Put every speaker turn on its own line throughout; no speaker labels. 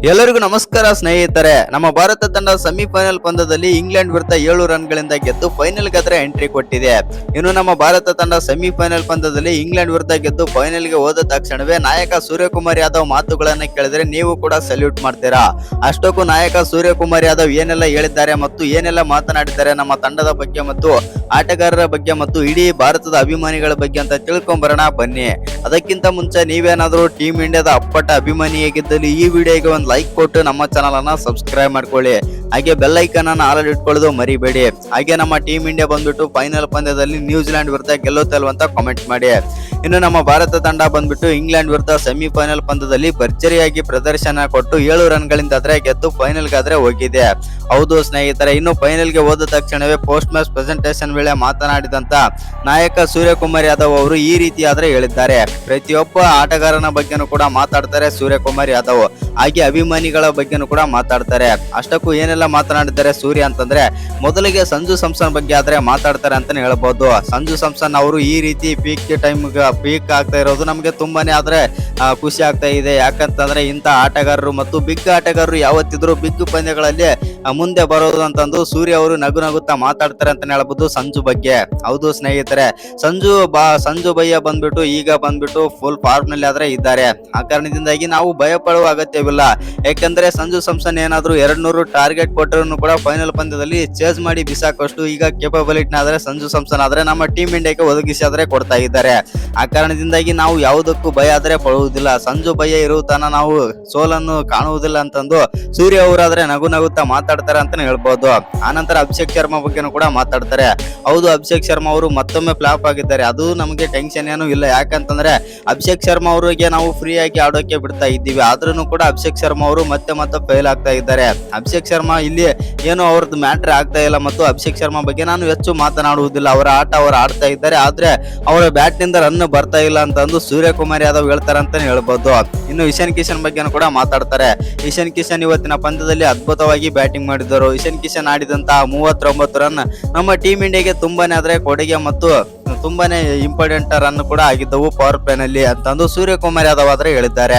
ಎಲ್ಲರಿಗೂ ನಮಸ್ಕಾರ ಸ್ನೇಹಿತರೆ. ನಮ್ಮ ಭಾರತ ತಂಡ ಸೆಮಿಫೈನಲ್ ಪಂದ್ಯದಲ್ಲಿ ಇಂಗ್ಲೆಂಡ್ ವಿರುದ್ಧ 7 ರನ್ಗಳಿಂದ ಗೆದ್ದು ಫೈನಲ್ ಗೆ ಎಂಟ್ರಿ ಕೊಟ್ಟಿದೆ. ಇನ್ನು ನಮ್ಮ ಭಾರತ ತಂಡ ಸೆಮಿಫೈನಲ್ ಪಂದ್ಯದಲ್ಲಿ ಇಂಗ್ಲೆಂಡ್ ವಿರುದ್ಧ ಗೆದ್ದು ಫೈನಲ್ ಗೆ ಹೋದ ತಕ್ಷಣವೇ ನಾಯಕ ಸೂರ್ಯಕುಮಾರ್ ಯಾದವ್ ಮಾತುಗಳನ್ನ ಕೇಳಿದ್ರೆ ನೀವು ಕೂಡ ಸಲ್ಯೂಟ್ ಮಾಡ್ತೀರಾ. ಅಷ್ಟಕ್ಕೂ ನಾಯಕ ಸೂರ್ಯಕುಮಾರ್ ಯಾದವ್ ಏನೆಲ್ಲ ಹೇಳಿದ್ದಾರೆ ಮತ್ತು ಏನೆಲ್ಲ ಮಾತನಾಡಿದ್ದಾರೆ ನಮ್ಮ ತಂಡದ ಬಗ್ಗೆ ಮತ್ತು ಆಟಗಾರರ ಬಗ್ಗೆ ಮತ್ತು ಇಡೀ ಭಾರತದ ಅಭಿಮಾನಿಗಳ ಬಗ್ಗೆ ಅಂತ ತಿಳ್ಕೊಂಬರೋಣ ಬನ್ನಿ. ಅದಕ್ಕಿಂತ ಮುಂಚೆ ನೀವೇನಾದ್ರೂ ಟೀಮ್ ಇಂಡಿಯಾದ ಅಪ್ಪಟ ಅಭಿಮಾನಿಯಾಗಿದ್ದಲ್ಲಿ ಈ ವಿಡಿಯೋಗೆ ಒಂದು ಲೈಕ್ ಕೊಟ್ಟು ನಮ್ಮ ಚಾನಲ್ ಅನ್ನ ಸಬ್ಸ್ಕ್ರೈಬ್ ಮಾಡ್ಕೊಳ್ಳಿ. ಹಾಗೆ ಬೆಲ್ ಐಕನ್ ಅನ್ನ ಆಲ್ ಇಟ್ಕೊಳ್ಳೋದು ಮರಿಬೇಡಿ. ಹಾಗೆ ನಮ್ಮ ಟೀಮ್ ಇಂಡಿಯಾ ಬಂದ್ಬಿಟ್ಟು ಫೈನಲ್ ಪಂದ್ಯದಲ್ಲಿ ನ್ಯೂಜಿಲೆಂಡ್ ವಿರುದ್ಧ ಗೆಲ್ಲುತ್ತಲ್ವ ಅಂತ ಕಾಮೆಂಟ್ ಮಾಡಿ. ಇನ್ನು ನಮ್ಮ ಭಾರತ ತಂಡ ಬಂದ್ಬಿಟ್ಟು ಇಂಗ್ಲೆಂಡ್ ವಿರುದ್ಧ ಸೆಮಿಫೈನಲ್ ಪಂದ್ಯದಲ್ಲಿ ಭರ್ಜರಿಯಾಗಿ ಪ್ರದರ್ಶನ ಕೊಟ್ಟು 7 ರನ್ಗಳಿಂದ ಗೆದ್ದು ಫೈನಲ್ ಗಾದ್ರೆ ಹೋಗಿದೆ. ಹೌದು ಸ್ನೇಹಿತರೆ, ಇನ್ನು ಫೈನಲ್ ಗೆ ಹೋದ ತಕ್ಷಣವೇ ಪೋಸ್ಟ್ ಮ್ಯಾಚ್ ಪ್ರೆಸೆಂಟೇಷನ್ ವೇಳೆ ಮಾತನಾಡಿದಂತ ನಾಯಕ ಸೂರ್ಯಕುಮಾರ್ ಯಾದವ್ ಅವರು ಈ ರೀತಿ ಹೇಳಿದ್ದಾರೆ. ಪ್ರತಿಯೊಬ್ಬ ಆಟಗಾರನ ಬಗ್ಗೆನೂ ಕೂಡ ಮಾತಾಡ್ತಾರೆ ಸೂರ್ಯಕುಮಾರ್ ಯಾದವ್, ಹಾಗೆ ಅಭಿಮಾನಿಗಳ ಬಗ್ಗೆನೂ ಕೂಡ ಮಾತಾಡ್ತಾರೆ. ಅಷ್ಟಕ್ಕೂ ಏನೆಲ್ಲ ಮಾತನಾಡಿದ್ದಾರೆ ಸೂರ್ಯ ಅಂತಂದ್ರೆ, ಮೊದಲಿಗೆ ಸಂಜು ಸ್ಯಾಮ್ಸನ್ ಬಗ್ಗೆ ಮಾತಾಡ್ತಾರೆ ಅಂತಾನೆ ಹೇಳ್ಬಹುದು. ಸಂಜು ಸ್ಯಾಮ್ಸನ್ ಅವರು ಈ ರೀತಿ ಪೀಕ್ ಆಗ್ತಾ ಇರೋದು ನಮಗೆ ತುಂಬಾನೇ ಖುಷಿ ಆಗ್ತಾ ಇದೆ. ಯಾಕಂತಂದ್ರೆ ಇಂಥ ಆಟಗಾರರು ಮತ್ತು ಬಿಗ್ ಆಟಗಾರರು ಯಾವತ್ತಿದ್ರು ಬಿಗ್ ಪಂದ್ಯಗಳಲ್ಲಿ ಮುಂದೆ ಬರೋದು ಅಂತಂದು ಸೂರ್ಯ ಅವರು ನಗುತ್ತಾ ಮಾತಾಡ್ತಾರೆ ಅಂತಾನೆ ಹೇಳ್ಬಹುದು ಸಂಜು ಬಗ್ಗೆ. ಹೌದು ಸ್ನೇಹಿತರೆ, ಸಂಜು ಭಯ್ಯ ಬಂದ್ಬಿಟ್ಟು ಫುಲ್ ಫಾರ್ಮ್ ನಲ್ಲಿ ಇದ್ದಾರೆ. ಆ ಕಾರಣದಿಂದಾಗಿ ನಾವು ಭಯ ಪಡುವ ಅಗತ್ಯವಿಲ್ಲ. ಯಾಕಂದ್ರೆ ಸಂಜು ಸ್ಯಾಮ್ಸನ್ ಏನಾದ್ರು 200 ಟಾರ್ಗೆಟ್ ಕೊಟ್ಟರು ಕೂಡ ಫೈನಲ್ ಪಂದ್ಯದಲ್ಲಿ ಚೇಸ್ ಮಾಡಿ ಬಿಸಾಕಷ್ಟು ಈಗ ಕೇಪಬಿಲಿಟಿ ಸಂಜು ಸ್ಯಾಮ್ಸನ್ ನಮ್ಮ ಟೀಮ್ ಇಂಡಿಯಾಕ್ಕೆ ಒದಗಿಸಿ ಕೊಡ್ತಾ ಇದ್ದಾರೆ. ಆ ಕಾರಣದಿಂದಾಗಿ ನಾವು ಯಾವುದಕ್ಕೂ ಭಯ ಪಡುವುದಿಲ್ಲ. ಸಂಜು ಭಯ ಇರುತ್ತಾನ ನಾವು ಸೋಲನ್ನು ಕಾಣುವುದಿಲ್ಲ ಅಂತಂದು ಸೂರ್ಯ ಅವರಾದ್ರೆ ನಗುತ್ತಾ ಮಾತಾಡ್ತಾರೆ ಅಂತಾನೆ ಹೇಳ್ಬಹುದು. ಆನಂತರ ಅಭಿಷೇಕ್ ಶರ್ಮಾ ಬಗ್ಗೆನೂ ಕೂಡ ಮಾತಾಡ್ತಾರೆ. ಹೌದು, ಅಭಿಷೇಕ್ ಶರ್ಮಾ ಅವರು ಮತ್ತೊಮ್ಮೆ ಫ್ಲಾಪ್ ಆಗಿದ್ದಾರೆ. ಅದು ನಮಗೆ ಟೆನ್ಷನ್ ಏನೂ ಇಲ್ಲ. ಯಾಕಂತಂದ್ರೆ ಅಭಿಷೇಕ್ ಶರ್ಮಾ ಅವರಿಗೆ ನಾವು ಫ್ರೀ ಆಗಿ ಆಡೋಕೆ ಬಿಡ್ತಾ ಇದ್ದೀವಿ. ಆದ್ರೂ ಕೂಡ ಅಭಿಷೇಕ್ ಶರ್ಮಾ ಅವರು ಮತ್ತೆ ಫೇಲ್ ಆಗ್ತಾ ಇದ್ದಾರೆ. ಅಭಿಷೇಕ್ ಶರ್ಮಾ ಇಲ್ಲಿ ಏನು ಅವ್ರದ್ದು ಮ್ಯಾಟ್ರ್ ಆಗ್ತಾ ಇಲ್ಲ ಮತ್ತು ಅಭಿಷೇಕ್ ಶರ್ಮಾ ಬಗ್ಗೆ ನಾನು ಹೆಚ್ಚು ಮಾತನಾಡುವುದಿಲ್ಲ. ಅವರ ಆಟ ಅವರು ಆಡ್ತಾ ಇದ್ದಾರೆ, ಆದ್ರೆ ಅವರ ಬ್ಯಾಟ್ ನಿಂದ ರನ್ ಬರ್ತಾ ಇಲ್ಲ ಅಂತಂದು ಸೂರ್ಯಕುಮಾರ್ ಯಾದವ್ ಹೇಳ್ತಾರೆ ಅಂತಾನೆ ಹೇಳ್ಬಹುದು. ಇನ್ನು ಇಶಾನ್ ಕಿಶನ್ ಬಗ್ಗೆನೂ ಕೂಡ ಮಾತಾಡ್ತಾರೆ. ಇಶಾನ್ ಕಿಶನ್ ಇವತ್ತಿನ ಪಂದ್ಯದಲ್ಲಿ ಅದ್ಭುತವಾಗಿ ಬ್ಯಾಟಿಂಗ್ ಮಾಡಿದರು. ಇಶಾನ್ ಕಿಶನ್ ಆಡಿದಂತಹ 39 ರನ್ ನಮ್ಮ ಟೀಮ್ ಇಂಡಿಯಾಗೆ ತುಂಬಾನೇ ಕೊಡುಗೆ ಮತ್ತು ತುಂಬಾನೇ ಇಂಪಾರ್ಟೆಂಟ್ ರನ್ ಕೂಡ ಆಗಿದ್ದವು ಪವರ್ ಪ್ಲೇ ನಲ್ಲಿ ಅಂತಂದು ಸೂರ್ಯಕುಮಾರ್ ಯಾದವ್ ಹೇಳಿದ್ದಾರೆ.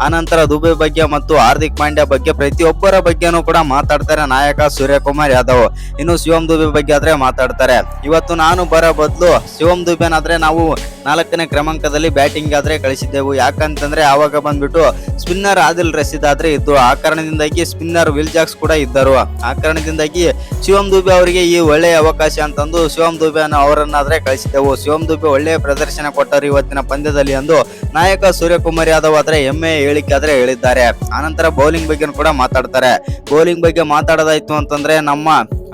ಆನಂತರ ದುಬೆ ಬಗ್ಗೆ ಮತ್ತು ಹಾರ್ದಿಕ್ ಪಾಂಡ್ಯ ಬಗ್ಗೆ ಪ್ರತಿಯೊಬ್ಬರ ಬಗ್ಗೆನೂ ಕೂಡ ಮಾತಾಡ್ತಾರೆ ನಾಯಕ ಸೂರ್ಯಕುಮಾರ್ ಯಾದವ್. ಇನ್ನು ಶಿವಮ್ ದುಬೆ ಬಗ್ಗೆ ಮಾತಾಡ್ತಾರೆ. ಇವತ್ತು ನಾನು ಬರೋ ಬದಲು ಶಿವಮ್ ದುಬೆನಾದ್ರೆ ನಾವು 4ನೇ ಕ್ರಮಾಂಕದಲ್ಲಿ ಬ್ಯಾಟಿಂಗ್ ಕಳಿಸಿದ್ದೆವು. ಯಾಕಂತಂದ್ರೆ ಆವಾಗ ಬಂದ್ಬಿಟ್ಟು ಸ್ಪಿನ್ನರ್ ಆದಿಲ್ ರಶೀದ್ ಇದ್ದು, ಆ ಕಾರಣದಿಂದಾಗಿ ಸ್ಪಿನ್ನರ್ ವಿಲ್ ಜಾಕ್ಸ್ ಕೂಡ ಇದ್ದರು. ಆ ಕಾರಣದಿಂದಾಗಿ ಶಿವಮ್ ದುಬೆ ಅವರಿಗೆ ಈ ಒಳ್ಳೆಯ ಅವಕಾಶ ಅಂತಂದು ಶಿವಮ್ ದುಬೆ ಅವರನ್ನಾದ್ರೆ ಕಳಿಸಿದ್ದೆವು. ಶಿವಮ್ ದುಬೆ ಒಳ್ಳೆಯ ಪ್ರದರ್ಶನ ಕೊಟ್ಟರು ಇವತ್ತಿನ ಪಂದ್ಯದಲ್ಲಿ ಎಂದು ನಾಯಕ ಸೂರ್ಯಕುಮಾರ್ ಯಾದವ್ ಹೆಮ್ಮೆಯ ಹೇಳಿಕೆ ಹೇಳಿದ್ದಾರೆ. ಆನಂತರ ಬೌಲಿಂಗ್ ಬಗ್ಗೆ ಕೂಡ ಮಾತಾಡ್ತಾರೆ. ಬೌಲಿಂಗ್ ಬಗ್ಗೆ ಮಾತಾಡೋದಾಯ್ತು ಅಂತಂದ್ರೆ ನಮ್ಮ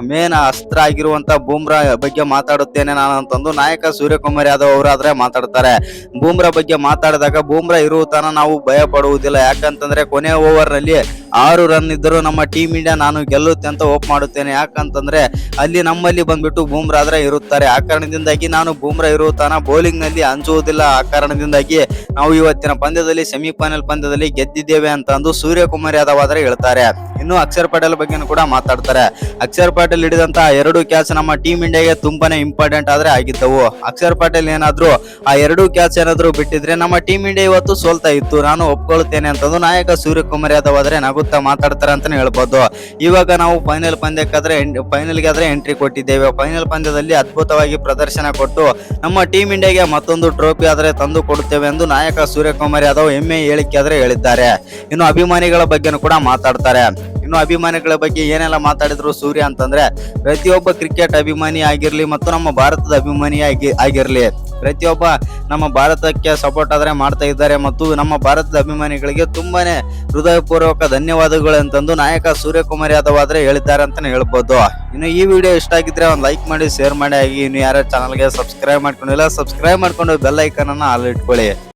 ಮೇನ್ ಅಸ್ತ್ರ ಆಗಿರುವಂತ ಬೂಮ್ರಾ ಬಗ್ಗೆ ಮಾತಾಡುತ್ತೇನೆ ನಾನು ಅಂತಂದು ನಾಯಕ ಸೂರ್ಯಕುಮಾರ್ ಯಾದವ್ ಅವರು ಮಾತಾಡ್ತಾರೆ. ಬೂಮ್ರಾ ಬಗ್ಗೆ ಮಾತಾಡಿದಾಗ ಬೂಮ್ರಾ ಇರುತ್ತಾನ ನಾವು ಭಯ ಪಡುವುದಿಲ್ಲ. ಯಾಕಂತಂದ್ರೆ ಕೊನೆ ಓವರ್ ನಲ್ಲಿ 6 ರನ್ ಇದ್ದರೂ ನಮ್ಮ ಟೀಮ್ ಇಂಡಿಯಾ ನಾನು ಗೆಲ್ಲುತ್ತೆ ಅಂತ ಹೋಪ್ ಮಾಡುತ್ತೇನೆ. ಯಾಕಂತಂದ್ರೆ ಅಲ್ಲಿ ನಮ್ಮಲ್ಲಿ ಬಂದ್ಬಿಟ್ಟು ಬೂಮ್ರಾ ಇರುತ್ತಾರೆ. ಆ ಕಾರಣದಿಂದಾಗಿ ನಾನು ಬೂಮ್ರಾ ಇರುತ್ತಾನ ಬೌಲಿಂಗ್ ನಲ್ಲಿ ಅಂಜುವುದಿಲ್ಲ. ಆ ಕಾರಣದಿಂದಾಗಿ ನಾವು ಇವತ್ತಿನ ಪಂದ್ಯದಲ್ಲಿ ಸೆಮಿಫೈನಲ್ ಪಂದ್ಯದಲ್ಲಿ ಗೆದ್ದಿದ್ದೇವೆ ಅಂತಂದು ಸೂರ್ಯಕುಮಾರ್ ಯಾದವ್ ಹೇಳ್ತಾರೆ. ಇನ್ನು ಅಕ್ಷರ್ ಪಟೇಲ್ ಬಗ್ಗೆ ಕೂಡ ಮಾತಾಡ್ತಾರೆ. ಅಕ್ಷರ್ ಪಟೇಲ್ ಹಿಡಿದಂತಹ 2 ಕ್ಯಾಚ್ ನಮ್ಮ ಟೀಮ್ ಇಂಡಿಯಾಗೆ ತುಂಬಾನೇ ಇಂಪಾರ್ಟೆಂಟ್ ಆಗಿದ್ದವು. ಅಕ್ಷರ್ ಪಟೇಲ್ ಏನಾದ್ರು ಆ 2 ಕ್ಯಾಚ್ ಏನಾದ್ರು ಬಿಟ್ಟಿದ್ರೆ ನಮ್ಮ ಟೀಮ್ ಇಂಡಿಯಾ ಇವತ್ತು ಸೋಲ್ತಾ ಇತ್ತು, ನಾನು ಒಪ್ಕೊಳ್ತೇನೆ ಅಂತಂದು ನಾಯಕ ಸೂರ್ಯಕುಮಾರ್ ಯಾದವ್ ನಗುತ್ತಾ ಮಾತಾಡ್ತಾರೆ ಅಂತಾನೆ ಹೇಳ್ಬೋದು. ಇವಾಗ ನಾವು ಫೈನಲ್ ಗೆ ಎಂಟ್ರಿ ಕೊಟ್ಟಿದ್ದೇವೆ. ಫೈನಲ್ ಪಂದ್ಯದಲ್ಲಿ ಅದ್ಭುತವಾಗಿ ಪ್ರದರ್ಶನ ಕೊಟ್ಟು ನಮ್ಮ ಟೀಮ್ ಇಂಡಿಯಾಗೆ ಮತ್ತೊಂದು ಟ್ರೋಫಿ ತಂದು ಕೊಡುತ್ತೇವೆ ಎಂದು ನಾಯಕ ಸೂರ್ಯಕುಮಾರ್ ಯಾದವ್ ಹೆಮ್ಮೆಯ ಹೇಳಿಕೆ ಹೇಳಿದ್ದಾರೆ. ಇನ್ನು ಅಭಿಮಾನಿಗಳ ಬಗ್ಗೆನೂ ಕೂಡ ಮಾತಾಡ್ತಾರೆ. ಇನ್ನು ಅಭಿಮಾನಿಗಳ ಬಗ್ಗೆ ಏನೆಲ್ಲ ಮಾತಾಡಿದ್ರು ಸೂರ್ಯ ಅಂತಂದ್ರೆ, ಪ್ರತಿಯೊಬ್ಬ ಕ್ರಿಕೆಟ್ ಅಭಿಮಾನಿ ಆಗಿರ್ಲಿ ಮತ್ತು ನಮ್ಮ ಭಾರತದ ಅಭಿಮಾನಿ ಆಗಿರ್ಲಿ ಪ್ರತಿಯೊಬ್ಬ ನಮ್ಮ ಭಾರತಕ್ಕೆ ಸಪೋರ್ಟ್ ಮಾಡ್ತಾ ಇದ್ದಾರೆ ಮತ್ತು ನಮ್ಮ ಭಾರತದ ಅಭಿಮಾನಿಗಳಿಗೆ ತುಂಬಾನೇ ಹೃದಯಪೂರ್ವಕ ಧನ್ಯವಾದಗಳು ಅಂತಂದು ನಾಯಕ ಸೂರ್ಯಕುಮಾರ್ ಯಾದವ್ ಹೇಳಿದ್ದಾರೆ ಅಂತಾನೆ ಹೇಳ್ಬೋದು. ಇನ್ನು ಈ ವಿಡಿಯೋ ಇಷ್ಟ ಆಗಿದ್ರೆ ಒಂದು ಲೈಕ್ ಮಾಡಿ, ಶೇರ್ ಮಾಡಿ. ಇನ್ನು ಯಾರ ಚಾನಲ್ಗೆ ಸಬ್ಸ್ಕ್ರೈಬ್ ಮಾಡ್ಕೊಂಡಿಲ್ಲ ಸಬ್ಸ್ಕ್ರೈಬ್ ಮಾಡ್ಕೊಂಡು ಬೆಲ್ ಐಕನ್ ಅನ್ನ ಆಲ್ ಇಟ್ಕೊಳ್ಳಿ.